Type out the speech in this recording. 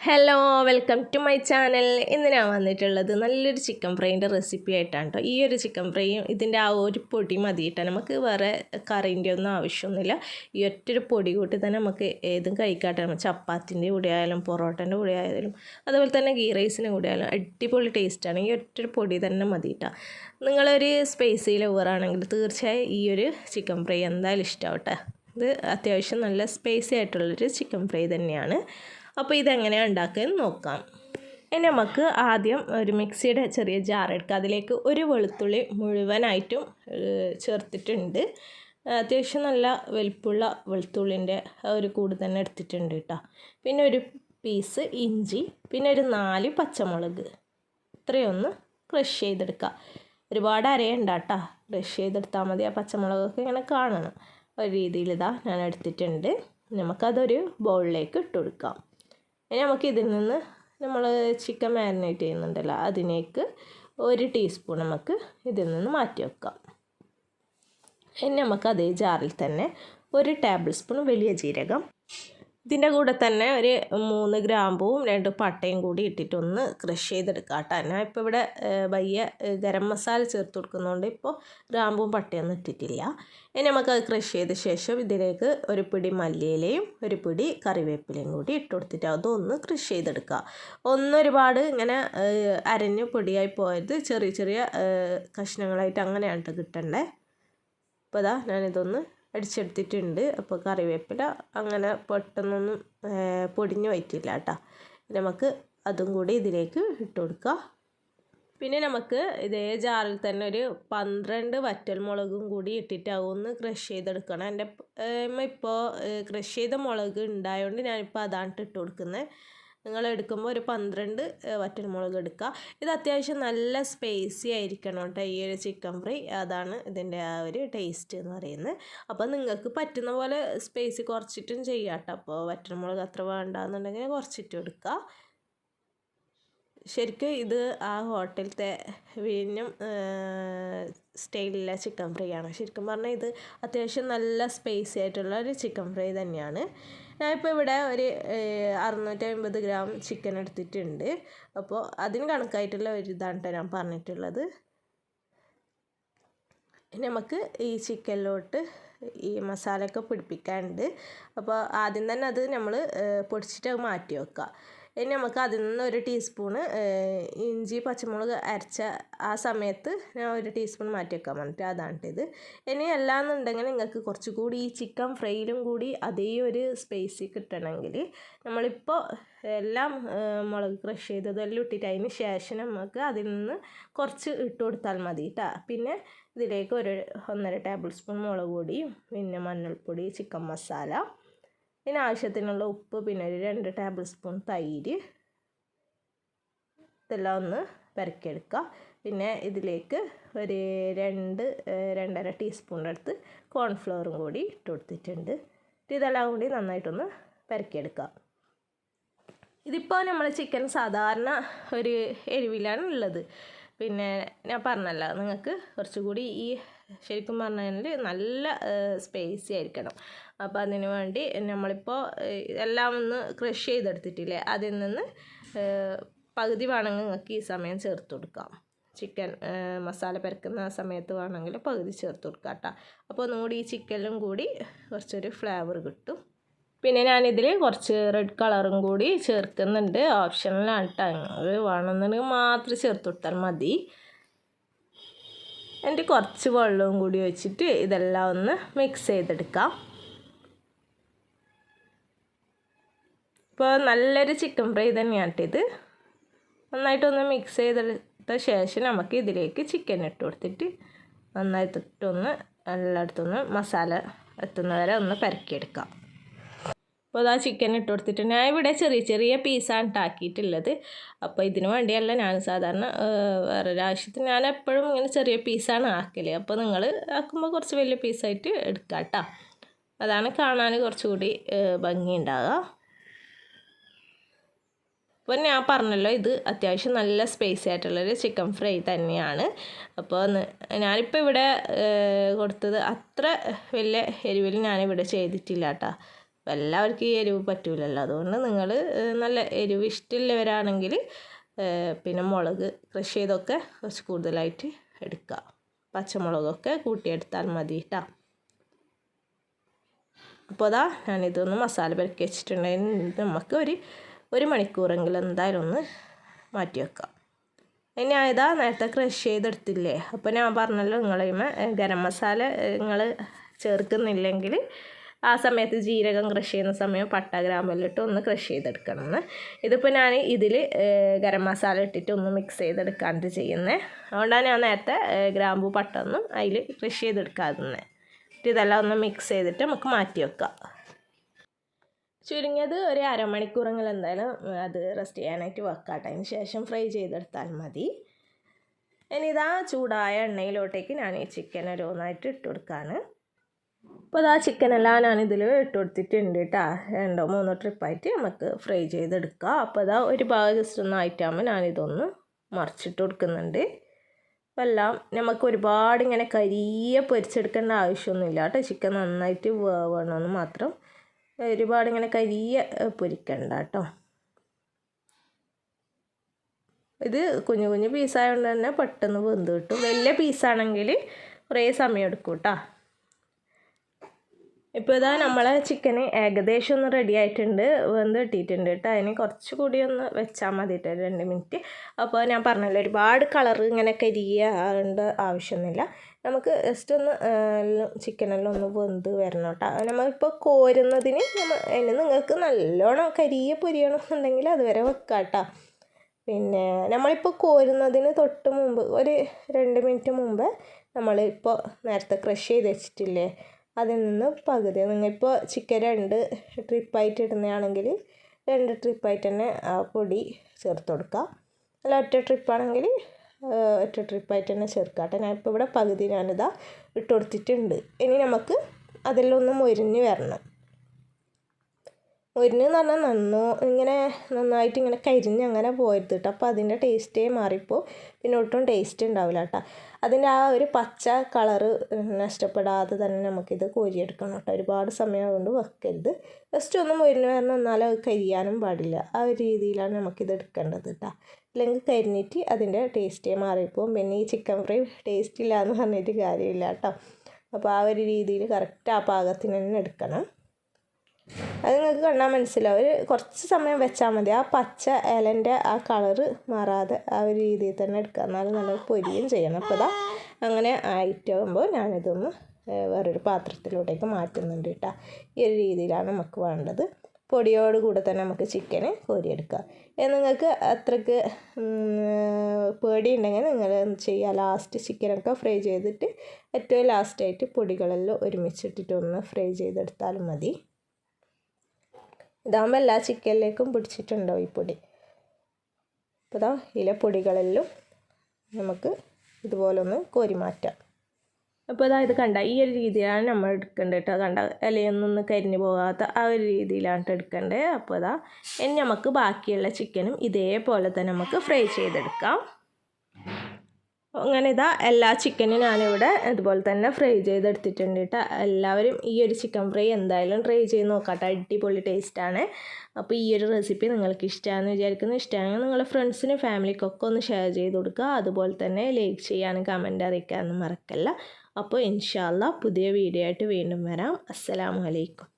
Hello, welcome to my channel. ഇന്ന് ഞാൻ വന്നിട്ടുള്ളത് നല്ലൊരു ചിക്കൻ ഫ്രൈൻ്റെ റെസിപ്പി ആയിട്ടാണ് കേട്ടോ. ഈ ഒരു ചിക്കൻ ഫ്രൈയും ഇതിൻ്റെ ആ ഒരു പൊടി മതിയിട്ടാണ്, നമുക്ക് വേറെ കറീൻ്റെ ഒന്നും ആവശ്യമൊന്നുമില്ല. ഈ ഒറ്റൊരു പൊടി കൂട്ടി തന്നെ നമുക്ക് ഏതും കഴിക്കാട്ടെ. ചപ്പാത്തിൻ്റെ കൂടെ ആയാലും പൊറോട്ടൻ്റെ കൂടെ ആയാലും അതുപോലെ തന്നെ ഗീ റൈസിൻ്റെ കൂടെ ആയാലും അടിപൊളി ടേസ്റ്റാണ്. ഈ ഒറ്റൊരു പൊടി തന്നെ മതിയിട്ടാണ്. നിങ്ങളൊരു സ്പൈസി ലവറാണെങ്കിൽ തീർച്ചയായും ഈ ഒരു ചിക്കൻ ഫ്രൈ എന്തായാലും ഇഷ്ടമാവട്ടെ. ഇത് അത്യാവശ്യം നല്ല സ്പൈസി ആയിട്ടുള്ളൊരു ചിക്കൻ ഫ്രൈ തന്നെയാണ്. അപ്പോൾ ഇതെങ്ങനെയാണ് ഉണ്ടാക്കുകയെന്ന് നോക്കാം. ഇനി നമുക്ക് ആദ്യം ഒരു മിക്സിയുടെ ചെറിയ ജാർ എടുക്കുക. അതിലേക്ക് ഒരു വെളുത്തുള്ളി മുഴുവനായിട്ടും ചേർത്തിട്ടുണ്ട്. അത്യാവശ്യം നല്ല വലിപ്പമുള്ള വെളുത്തുള്ളിൻ്റെ ഒരു കൂട് തന്നെ എടുത്തിട്ടുണ്ട് കേട്ടോ. പിന്നെ ഒരു പീസ് ഇഞ്ചി, പിന്നെ ഒരു 4 പച്ചമുളക്, ഇത്രയൊന്ന് ക്രഷ് ചെയ്തെടുക്കുക. ഒരുപാട് അരയണ്ട കേട്ടോ, ക്രഷ് ചെയ്തെടുത്താൽ മതി. ആ പച്ചമുളകൊക്കെ ഇങ്ങനെ കാണണം ഒരു രീതിയിൽ. ഇതാ ഞാൻ എടുത്തിട്ടുണ്ട്. നമുക്കതൊരു ബൗളിലേക്ക് ഇട്ട് കൊടുക്കാം. ഇനി നമുക്ക് ഇതിൽ നിന്ന് നമ്മൾ ചിക്കൻ മാരിനേറ്റ് ചെയ്യുന്നുണ്ടല്ലോ, അതിലേക്ക് 1 ടീസ്പൂൺ നമുക്ക് ഇതിൽ നിന്ന് മാറ്റി വെക്കാം. ഇനി നമുക്ക് അതേ ജാറിൽ തന്നെ 1 ടേബിൾ സ്പൂൺ വലിയ ജീരകം, ഇതിൻ്റെ കൂടെ തന്നെ ഒരു 3 ഗ്രാമ്പൂവും 2 പട്ടയും കൂടി ഇട്ടിട്ടൊന്ന് ക്രഷ് ചെയ്തെടുക്കാം കേട്ടോ. ഞാൻ ഇപ്പോൾ ഇവിടെ ഗരം മസാല ചേർത്ത് കൊടുക്കുന്നതുകൊണ്ട് ഇപ്പോൾ ഗ്രാമ്പൂവും പട്ടയൊന്നും ഇട്ടിട്ടില്ല. ഇനി നമുക്കത് ക്രഷ് ചെയ്ത ശേഷം ഇതിലേക്ക് ഒരു പിടി മല്ലിയിലയും ഒരു പിടി കറിവേപ്പിലയും കൂടി ഇട്ട് കൊടുത്തിട്ട് അതൊന്ന് ക്രഷ് ചെയ്തെടുക്കുക. ഒരുപാട് ഇങ്ങനെ അരഞ്ഞ് പൊടിയായി പോയത്, ചെറിയ ചെറിയ കഷ്ണങ്ങളായിട്ട് അങ്ങനെയാണ് കേട്ടോ കിട്ടണ്ടേ. അപ്പോൾ അതാ ഞാനിതൊന്ന് അടിച്ചെടുത്തിട്ടുണ്ട്. അപ്പോൾ കറിവേപ്പില അങ്ങനെ പെട്ടെന്നൊന്നും പൊടിഞ്ഞു വയ്ക്കില്ല കേട്ടോ. നമുക്ക് അതും കൂടി ഇതിലേക്ക് ഇട്ട് കൊടുക്കുക. പിന്നെ നമുക്ക് ഇതേ ജാറിൽ തന്നെ ഒരു 12 വറ്റൽമുളകും കൂടി ഇട്ടിട്ട് അതൊന്ന് ക്രഷ് ചെയ്തെടുക്കണം. എൻ്റെ ഇപ്പോൾ ക്രഷ് ചെയ്ത മുളക് ഉണ്ടായതുകൊണ്ട് ഞാനിപ്പോൾ അതാണ് ഇട്ട് കൊടുക്കുന്നത്. നിങ്ങൾ എടുക്കുമ്പോൾ ഒരു 12 വറ്റൽമുളക് എടുക്കുക. ഇത് അത്യാവശ്യം നല്ല സ്പൈസി ആയിരിക്കണം കേട്ടോ ഈ ഒരു ചിക്കൻ ഫ്രൈ. അതാണ് ഇതിൻ്റെ ആ ഒരു ടേസ്റ്റ് എന്ന് പറയുന്നത്. അപ്പോൾ നിങ്ങൾക്ക് പറ്റുന്ന പോലെ സ്പൈസി കുറച്ചിട്ടും ചെയ്യാം കേട്ടോ. അപ്പോൾ വറ്റൽമുളക് അത്ര വേണ്ടാന്നുണ്ടെങ്കിൽ കുറച്ചിട്ടും എടുക്കുക. ശരിക്കും ഇത് ആ ഹോട്ടലത്തെ വിഴിഞ്ഞം സ്റ്റൈലിലെ ചിക്കൻ ഫ്രൈ ആണ്. ശരിക്കും പറഞ്ഞാൽ ഇത് അത്യാവശ്യം നല്ല സ്പൈസി ആയിട്ടുള്ള ഒരു ചിക്കൻ ഫ്രൈ തന്നെയാണ്. ഞാനിപ്പോൾ ഇവിടെ ഒരു 650 ഗ്രാം ചിക്കൻ എടുത്തിട്ടുണ്ട്. അപ്പോൾ അതിന് കണക്കായിട്ടുള്ള ഒരു ഇതാണ് ഞാൻ പറഞ്ഞിട്ടുള്ളത്. ഇനി നമുക്ക് ഈ ചിക്കനിലോട്ട് ഈ മസാലയൊക്കെ പിടിപ്പിക്കാനുണ്ട്. അപ്പോൾ ആദ്യം തന്നെ അത് നമ്മൾ പൊടിച്ചിട്ട് മാറ്റി വെക്കുക. ഇനി നമുക്ക് അതിൽ നിന്ന് 1 ടീസ്പൂണ് ഇഞ്ചി പച്ചമുളക് അരച്ച ആ സമയത്ത് ഞാൻ 1 ടീസ്പൂൺ മാറ്റി വെക്കാൻ പറഞ്ഞിട്ട് അതാണ് ഇത്. ഇനി അല്ലാന്നുണ്ടെങ്കിൽ നിങ്ങൾക്ക് കുറച്ചുകൂടി ഈ ചിക്കൻ ഫ്രൈയിലും കൂടി അതേ ഒരു സ്പൈസി കിട്ടണമെങ്കിൽ നമ്മളിപ്പോൾ എല്ലാം മുളക് ക്രഷ് ചെയ്തതെല്ലാം ഇട്ടിട്ട് അതിന് ശേഷം നമുക്ക് അതിൽ നിന്ന് കുറച്ച് ഇട്ട് കൊടുത്താൽ മതി കേട്ടോ. പിന്നെ ഇതിലേക്ക് 1.5 ടേബിൾ സ്പൂൺ മുളക് പൊടിയും പിന്നെ മഞ്ഞൾപ്പൊടി, ചിക്കൻ മസാല, പിന്നെ ആവശ്യത്തിനുള്ള ഉപ്പ്, പിന്നെ ഒരു 2 ടേബിൾ സ്പൂൺ തൈര്, ഇതെല്ലാം ഒന്ന് പെരക്കിയെടുക്കുക. പിന്നെ ഇതിലേക്ക് ഒരു 2-2.5 ടീസ്പൂണിൻ്റെ അടുത്ത് കോൺഫ്ലവറും കൂടി ഇട്ട് കൊടുത്തിട്ടുണ്ട്. ഇതെല്ലാം കൂടി നന്നായിട്ടൊന്ന് പെരക്കിയെടുക്കുക. ഇതിപ്പോൾ നമ്മൾ ചിക്കൻ സാധാരണ ഒരു എരിവിലാണ് ഉള്ളത്. പിന്നെ ഞാൻ പറഞ്ഞല്ലോ, നിങ്ങൾക്ക് കുറച്ചുകൂടി ഈ ശരിക്കും പറഞ്ഞാൽ നല്ല സ്പൈസി ആയിരിക്കണം. അപ്പോൾ അതിന് വേണ്ടി നമ്മളിപ്പോൾ എല്ലാം ഒന്ന് ക്രഷ് ചെയ്തെടുത്തിട്ടില്ലേ, അതിൽ നിന്ന് പകുതി വേണമെങ്കിൽ നിങ്ങൾക്ക് ഈ സമയം ചേർത്ത് കൊടുക്കാം. ചിക്കൻ മസാല പരക്കുന്ന ആ സമയത്ത് വേണമെങ്കിൽ പകുതി ചേർത്ത് കൊടുക്കാം കേട്ടോ. അപ്പോൾ ഒന്നുകൂടി ഈ ചിക്കനിലും കൂടി കുറച്ചൊരു ഫ്ലേവർ കിട്ടും. പിന്നെ ഞാനിതിൽ കുറച്ച് റെഡ് കളറും കൂടി ചേർക്കുന്നുണ്ട്. ഓപ്ഷണലാണ് കേട്ടോ, നിങ്ങൾ വേണമെന്നുണ്ടെങ്കിൽ മാത്രം ചേർത്ത് കൊടുത്താൽ മതി. എന്നിട്ട് കുറച്ച് വെള്ളവും കൂടി ഒഴിച്ചിട്ട് ഇതെല്ലാം ഒന്ന് മിക്സ് ചെയ്തെടുക്കാം. ഇപ്പോൾ നല്ലൊരു ചിക്കൻ ഫ്രൈ തന്നെയാണ് ഇത്. നന്നായിട്ടൊന്ന് മിക്സ് ചെയ്തെടുത്ത ശേഷം നമുക്ക് ഇതിലേക്ക് ചിക്കൻ ഇട്ട് കൊടുത്തിട്ട് നന്നായിട്ടൊന്ന് എല്ലായിടത്തൊന്ന് മസാല എത്തുന്നവരെ ഒന്ന് പരക്കിയെടുക്കാം. അപ്പോൾ അതാ ചിക്കൻ ഇട്ട് കൊടുത്തിട്ട് ഞാൻ ഇവിടെ ചെറിയ ചെറിയ പീസാണ് ഉണ്ടാക്കിയിട്ടുള്ളത്. അപ്പോൾ ഇതിന് വേണ്ടിയല്ല ഞാൻ സാധാരണ വേറൊരാവശ്യത്തിന് ഞാൻ എപ്പോഴും ഇങ്ങനെ ചെറിയ പീസാണ് ആക്കൽ. അപ്പോൾ നിങ്ങൾ ആക്കുമ്പോൾ കുറച്ച് വലിയ പീസായിട്ട് എടുക്കുക കേട്ടോ. അതാണ് കാണാൻ കുറച്ചുകൂടി ഭംഗി ഉണ്ടാകുക. അപ്പോൾ ഞാൻ പറഞ്ഞല്ലോ, ഇത് അത്യാവശ്യം നല്ല സ്പൈസി ആയിട്ടുള്ളൊരു ചിക്കൻ ഫ്രൈ തന്നെയാണ്. അപ്പോൾ ഞാനിപ്പോൾ ഇവിടെ കൊടുത്തത് അത്ര വലിയ എരിവിൽ ഞാനിവിടെ ചെയ്തിട്ടില്ല കേട്ടോ. എല്ലാവർക്കും ഈ എരിവ് പറ്റൂലല്ലോ. അതുകൊണ്ട് നിങ്ങൾ നല്ല എരിവ് ഇഷ്ടമുള്ളവരാണെങ്കിൽ പിന്നെ മുളക് ക്രഷ് ചെയ്തൊക്കെ കുറച്ച് കൂടുതലായിട്ട് എടുക്കുക. പച്ചമുളകൊക്കെ കൂട്ടിയെടുത്താൽ മതി കേട്ടോ. അപ്പോൾ അതാ ഞാനിതൊന്ന് മസാല പെരക്കി വെച്ചിട്ടുണ്ടെങ്കിൽ നമുക്ക് ഒരു മണിക്കൂറെങ്കിലും എന്തായാലും ഒന്ന് മാറ്റി വെക്കാം. ഇനി ആയതാ നേരത്തെ ക്രഷ് ചെയ്തെടുത്തില്ലേ, അപ്പോൾ ഞാൻ പറഞ്ഞല്ലോ നിങ്ങളെ ഗരം മസാല നിങ്ങൾ ചേർക്കുന്നില്ലെങ്കിൽ ആ സമയത്ത് ജീരകം ക്രഷ് ചെയ്യുന്ന സമയം പട്ട ഗ്രാമ്പെല്ലിട്ട് ഒന്ന് ക്രഷ് ചെയ്തെടുക്കണം. ഇതിപ്പോൾ ഞാൻ ഇതിൽ ഗരം മസാല ഇട്ടിട്ട് ഒന്ന് മിക്സ് ചെയ്തെടുക്കാണ്ട് ചെയ്യുന്നത്. അതുകൊണ്ടാണ് ഞാൻ നേരത്തെ ഗ്രാമ്പു പട്ട ഒന്നും അതിൽ ക്രഷ് ചെയ്തെടുക്കാതെ. ഇതെല്ലാം ഒന്ന് മിക്സ് ചെയ്തിട്ട് നമുക്ക് മാറ്റി വെക്കാം. ചുരുങ്ങിയത് ഒരു അരമണിക്കൂറെങ്കിലും എന്തായാലും അത് റെസ്റ്റ് ചെയ്യാനായിട്ട് വെക്കാട്ടെ. അതിന് ശേഷം ഫ്രൈ ചെയ്തെടുത്താൽ മതി. ഇനി ഇതാ ചൂടായ എണ്ണയിലോട്ടേക്ക് ഞാൻ ഈ ചിക്കൻ ഓരോന്നായിട്ട് ഇട്ട് കൊടുക്കുകയാണ്. അപ്പോൾ അതാ ചിക്കനെല്ലാം ഞാനിതിൽ ഇട്ട് കൊടുത്തിട്ടുണ്ട് കേട്ടോ. 2-3 ട്രിപ്പായിട്ട് നമുക്ക് ഫ്രൈ ചെയ്തെടുക്കാം. അപ്പോൾ അതാ ഒരു ഭാഗം ജസ്റ്റ് ഒന്ന് ആയിട്ടാകുമ്പോൾ ഞാനിതൊന്ന് മറിച്ചിട്ട് കൊടുക്കുന്നുണ്ട്. അപ്പോൾ എല്ലാം നമുക്ക് ഒരുപാട് ഇങ്ങനെ കരിയെ പൊരിച്ചെടുക്കേണ്ട ആവശ്യമൊന്നുമില്ല കേട്ടോ. ചിക്കൻ നന്നായിട്ട് വേവണമെന്ന് മാത്രം, ഒരുപാട് ഇങ്ങനെ കരിയെ പൊരിക്കണ്ട കേട്ടോ. ഇത് കുഞ്ഞു കുഞ്ഞു പീസായതുകൊണ്ട് തന്നെ പെട്ടെന്ന് വെന്ത് കിട്ടും. വലിയ പീസാണെങ്കിൽ കുറേ സമയം എടുക്കും കേട്ടോ. ഇപ്പോൾ ഇതാ നമ്മളെ ചിക്കന് ഏകദേശം ഒന്ന് റെഡി ആയിട്ടുണ്ട്, വെന്ത് കിട്ടിയിട്ടുണ്ട് കേട്ടോ. അതിന് കുറച്ചുകൂടി ഒന്ന് വെച്ചാൽ മതി കേട്ടോ, 2 മിനിറ്റ്. അപ്പോൾ ഞാൻ പറഞ്ഞല്ലോ ഒരുപാട് കളറ് ഇങ്ങനെ കരിയേണ്ട ആവശ്യമൊന്നുമില്ല. നമുക്ക് ജസ്റ്റ് ഒന്ന് ചിക്കനെല്ലാം ഒന്ന് വെന്ത് വരണം കേട്ടോ. നമ്മളിപ്പോൾ കോരുന്നതിന് നിങ്ങൾക്ക് നല്ലോണം കരിയെ പൊരിയണമെന്നുണ്ടെങ്കിൽ അതുവരെ വെക്കാം കേട്ടോ. പിന്നെ നമ്മളിപ്പോൾ കോരുന്നതിന് തൊട്ട് മുമ്പ് ഒരു 2 മിനിറ്റ് മുമ്പ് നമ്മളിപ്പോൾ നേരത്തെ ക്രഷ് ചെയ്ത് വെച്ചിട്ടില്ലേ, അതിൽ നിന്ന് പകുതി, നിങ്ങളിപ്പോൾ ചിക്കൻ 2 ട്രിപ്പായിട്ട് ഇടുന്നതാണെങ്കിൽ 2 ട്രിപ്പായിട്ട് തന്നെ ആ പൊടി ചേർത്ത് കൊടുക്കുക. അല്ല ഒറ്റ ട്രിപ്പാണെങ്കിൽ ഒറ്റ ട്രിപ്പായിട്ട് തന്നെ ചേർക്കാം കേട്ടോ. ഞാനിപ്പോൾ ഇവിടെ പകുതി ഞാനിതാ ഇട്ട് കൊടുത്തിട്ടുണ്ട്. ഇനി നമുക്ക് അതെല്ലാം ഒന്ന് മൊരിഞ്ഞ് വരണം. മൊരിഞ്ഞ് എന്ന് പറഞ്ഞാൽ ഇങ്ങനെ നന്നായിട്ട് ഇങ്ങനെ കരിഞ്ഞ് അങ്ങനെ പോയത് കേട്ടോ. അപ്പോൾ അതിൻ്റെ ടേസ്റ്റേ മാറിപ്പോൾ പിന്നെ ഒട്ടും ടേസ്റ്റ് ഉണ്ടാവില്ല കേട്ടോ. അതിൻ്റെ ആ ഒരു പച്ച കളറ് നഷ്ടപ്പെടാതെ തന്നെ നമുക്കിത് കോരിയെടുക്കണം കേട്ടോ. ഒരുപാട് സമയം കൊണ്ട് വെക്കരുത്. ജസ്റ്റ് ഒന്ന് മൊരിഞ്ഞ് വരണം, എന്നാലും അത് കരിയാനും പാടില്ല. ആ ഒരു രീതിയിലാണ് നമുക്കിത് എടുക്കേണ്ടത് കേട്ടോ. അല്ലെങ്കിൽ കരിഞ്ഞിട്ട് അതിൻ്റെ ടേസ്റ്റേ മാറിപ്പോൾ പിന്നെ ഈ ചിക്കൻ ഫ്രൈ ടേസ്റ്റ് ഇല്ല എന്ന് പറഞ്ഞിട്ട് കാര്യമില്ല കേട്ടോ. അപ്പോൾ ആ ഒരു രീതിയിൽ കറക്റ്റ് ആ പാകത്തിന് തന്നെ എടുക്കണം. അത് നിങ്ങൾക്ക് കണ്ടാൽ മനസ്സിലാവും. ഒരു കുറച്ച് സമയം വെച്ചാൽ മതി. ആ പച്ച ഇലൻ്റെ ആ കളറ് മാറാതെ ആ ഒരു രീതിയിൽ തന്നെ എടുക്കുക, എന്നാലും നല്ല പൊരിയും ചെയ്യണം. അപ്പോൾ ഇതാ അങ്ങനെ ആയിട്ടാകുമ്പോൾ ഞാനിതൊന്ന് വേറൊരു പാത്രത്തിലോട്ടേക്ക് മാറ്റുന്നുണ്ട് കേട്ടോ. ഈ ഒരു രീതിയിലാണ് നമുക്ക് വേണ്ടത്. പൊടിയോട് കൂടെ തന്നെ നമുക്ക് ചിക്കന് കോരിയെടുക്കാം. നിങ്ങൾക്ക് അത്രയ്ക്ക് പേടിയുണ്ടെങ്കിൽ നിങ്ങൾ ചെയ്യുക, ലാസ്റ്റ് ചിക്കനൊക്കെ ഫ്രൈ ചെയ്തിട്ട് ഏറ്റവും ലാസ്റ്റായിട്ട് പൊടികളെല്ലാം ഒരുമിച്ചിട്ടിട്ട് ഒന്ന് ഫ്രൈ ചെയ്തെടുത്താലും മതി. ഇതാകുമ്പോൾ എല്ലാ ചിക്കനിലേക്കും പിടിച്ചിട്ടുണ്ടോ ഈ പൊടി. അപ്പോൾ ഇതാ ഇതിലെ പൊടികളെല്ലാം നമുക്ക് ഇതുപോലെ ഒന്ന് കോരി മാറ്റാം. അപ്പോൾ ഇതാ ഇത് കണ്ട ഈ ഒരു രീതിയിലാണ് നമ്മൾ എടുക്കേണ്ടത് കേട്ടോ. കണ്ട ഇലയൊന്നും കരിഞ്ഞു പോകാത്ത ആ ഒരു രീതിയിലാണ് എടുക്കേണ്ടത്. അപ്പോൾ ഇതാ ഇനി നമുക്ക് ബാക്കിയുള്ള ചിക്കനും ഇതേപോലെ തന്നെ നമുക്ക് ഫ്രൈ ചെയ്തെടുക്കാം. അങ്ങനെ ഇതാ എല്ലാ ചിക്കനും ഞാനിവിടെ ഇതുപോലെ തന്നെ ഫ്രൈ ചെയ്തെടുത്തിട്ടുണ്ട് കേട്ടോ. എല്ലാവരും ഈ ഒരു ചിക്കൻ ഫ്രൈ എന്തായാലും ട്രൈ ചെയ്ത് നോക്കാട്ടോ, അടിപൊളി ടേസ്റ്റാണ്. അപ്പോൾ ഈ ഒരു റെസിപ്പി നിങ്ങൾക്ക് ഇഷ്ടമാണെന്ന് വിചാരിക്കുന്നു. ഇഷ്ടമാണെങ്കിൽ നിങ്ങളുടെ ഫ്രണ്ട്സിനും ഫാമിലിക്കൊക്കെ ഒന്ന് ഷെയർ ചെയ്ത് കൊടുക്കുക. അതുപോലെ തന്നെ ലൈക്ക് ചെയ്യാനും കമൻറ്റ് അറിയിക്കാനും മറക്കല്ല. അപ്പോൾ ഇൻഷാ അല്ലാഹ് പുതിയ വീഡിയോ ആയിട്ട് വീണ്ടും വരാം. അസ്സലാമു അലൈക്കും.